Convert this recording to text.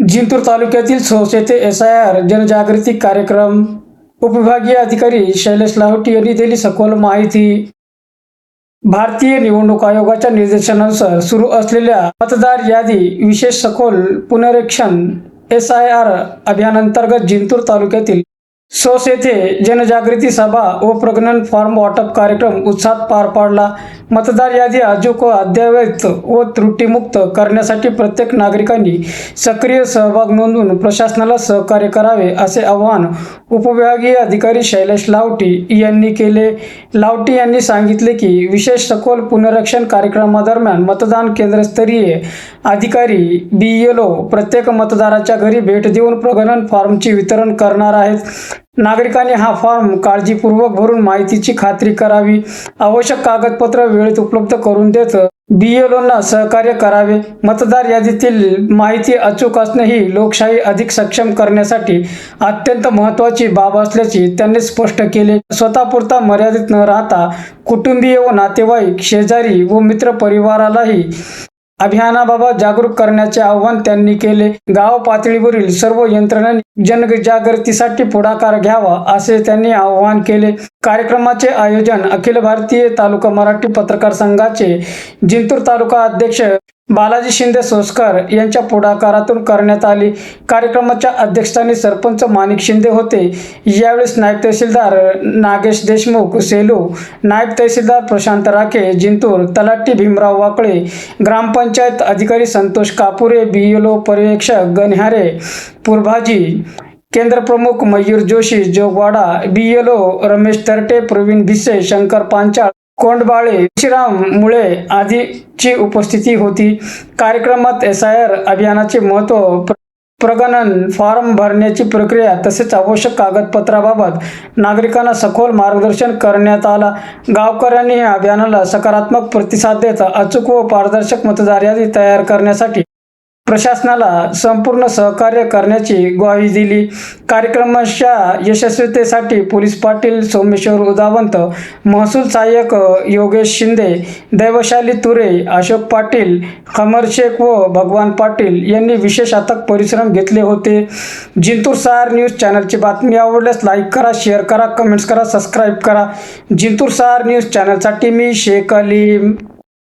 जिंतूर तालुक्यातील सौस येथे SIR जनजागृती कार्यक्रम उपविभागीय अधिकारी शैलेश लाहोटी यांनी दिली सखोल माहिती। भारतीय निवडणूक आयोगाच्या निर्देशानुसार सुरू असलेल्या मतदार यादी विशेष सखोल पुनरीक्षण SIR अभियानांतर्गत जिंतूर तालुक्यातील सौस येथे जनजागृती सभा व प्रगणन फॉर्म वाटप कार्यक्रम उत्साहात पार पडला। मतदार यादी अचूक व अद्ययावत व त्रुटीमुक्त करण्यासाठी प्रत्येक नागरिकांनी सक्रिय सहभाग नोंदवून प्रशासनाला सहकार्य करावे असे आवाहन उपविभागीय अधिकारी शैलेश लाहोटी यांनी केले। लाहोटी यांनी सांगितले की विशेष सखोल पुनरीक्षण कार्यक्रमादरम्यान मतदान केंद्रस्तरीय अधिकारी BLO प्रत्येक मतदाराच्या घरी भेट देऊन प्रगणन फॉर्मचे वितरण करणार आहेत। नागरिकांनी हा फॉर्म काळजीपूर्वक भरून माहितीची खात्री करावी। आवश्यक कागदपत्र वेळेत उपलब्ध करून देत BLOंना सहकार्य करावे। मतदार यादीतील माहिती अचूक असणे ही लोकशाही अधिक सक्षम करण्यासाठी अत्यंत महत्त्वाची बाब असल्याचे त्यांनी स्पष्ट केले। स्वतःपुरता मर्यादित न राहता कुटुंबीय व नातेवाईक, शेजारी व मित्र परिवारालाही अभियानाबाबत जागरूक करण्याचे आवाहन त्यांनी केले। गाव पातळीवरील सर्व यंत्रणांनी जनजागृतीसाठी पुढाकार घ्यावा असे त्यांनी आवाहन केले। कार्यक्रमाचे आयोजन अखिल भारतीय तालुका मराठी पत्रकार संघाचे जिंतूर तालुका अध्यक्ष बालाजी शिंदे सोसकर यांच्या पुढाकारातून करण्यात आले। कार्यक्रमाच्या अध्यक्षस्थानी सरपंच माणिक शिंदे होते। यावेळी नायब तहसीलदार नागेश देशमुख सेलू, नायब तहसीलदार प्रशांत राखे जिंतूर, तलाठी भीमराव वाकळे, ग्रामपंचायत अधिकारी संतोष कापुरे, BLO पर्यवेक्षक गणहारे पुरभाजी, केंद्र प्रमुख मयूर जोशी जोगवाडा, BLO रमेश तरटे, प्रवीण भिसे, शंकर पांचाळ, कोंडबाळे, श्रीराम मुळे आदीची उपस्थिती होती। कार्यक्रमात SIR अभियानाचे महत्त्व, प्रगणन फॉर्म भरण्याची प्रक्रिया तसेच आवश्यक कागदपत्राबाबत नागरिकांना सखोल मार्गदर्शन करण्यात आला। गावकऱ्यांनी या अभियानाला सकारात्मक प्रतिसाद देत अचूक व पारदर्शक मतदार यादी तयार करण्यासाठी प्रशासनाला संपूर्ण सहकार्य करण्याची ग्वाही दिली। कार्यक्रमाच्या यशस्वीतेसाठी पोलीस पाटील सोमेश्वर उदावंत, महसूल सहाय्यक योगेश शिंदे, दैवशाली तुरे, अशोक पाटील, कमर शेख व भगवान पाटील यांनी विशेष अथक परिश्रम घेतले होते। जिंतूर SIR न्यूज चॅनलची बातमी आवडल्यास लाईक करा, शेअर करा, कमेंट्स करा, सबस्क्राईब करा। जिंतूर SIR न्यूज चॅनलसाठी मी शेख अली।